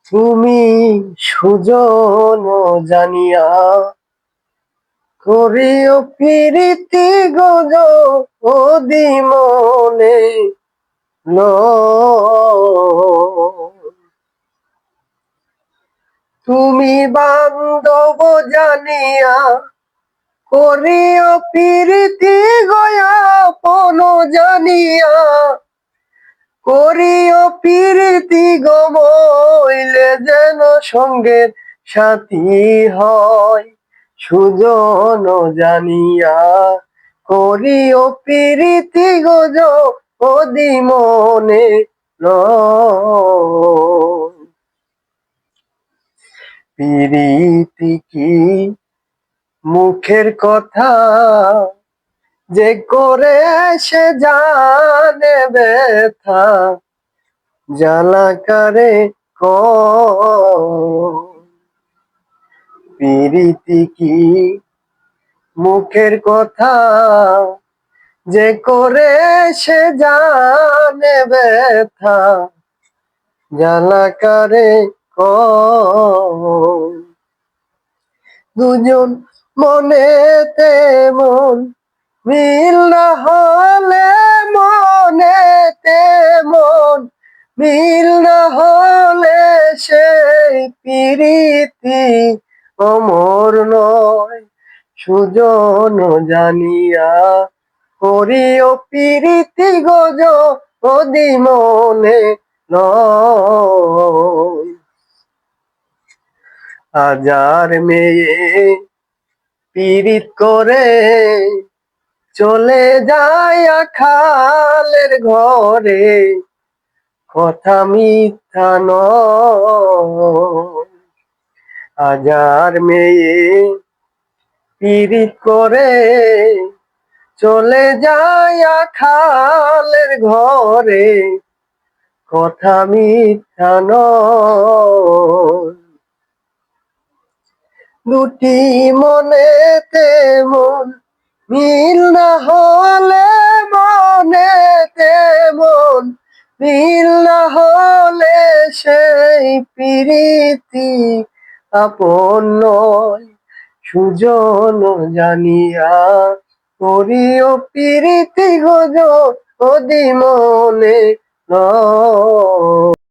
তুমি সুজন জানিয়া করিও প্রীতি গজ ওদি মনে তুমি বান্ধব জানিয়া করিও প্রীতি গয়াপন জানিয়া করিও প্রীতি গমইলে যেন সঙ্গের সাথী হয় সুজন জানিয়া করিও প্রীতি গজ ওদি মনে প্রীতি কি মুখের কথা যে করে সে জানে ব্যথা জ্বালাকারে প্রীতি কি মুখের কথা যে করে সে জানে ব্যথা জ্বালাকারে দুজন মনেতে মন মিল না হলে মনেতে মন মিল না হলে সেই প্রীতি অমর নয় সুজন জানিয়া করিও প্রীতি গজ ওদি মনে নয় হাজার মেয়ে পীড়িত করে চলে যায় খালের ঘরে কথা মিথ্যা নয় হাজার মেয়ে পীড়িত করে চলে যায় খালের ঘরে কথা মিথ্যা নয় দুটি মনেতে মন মিল না হলে মনেতে মন মিল না হলে সেই প্রীতি আপন নয় সুজন জানিয়া করিও প্রীতি গজ ওদি মনে নয়।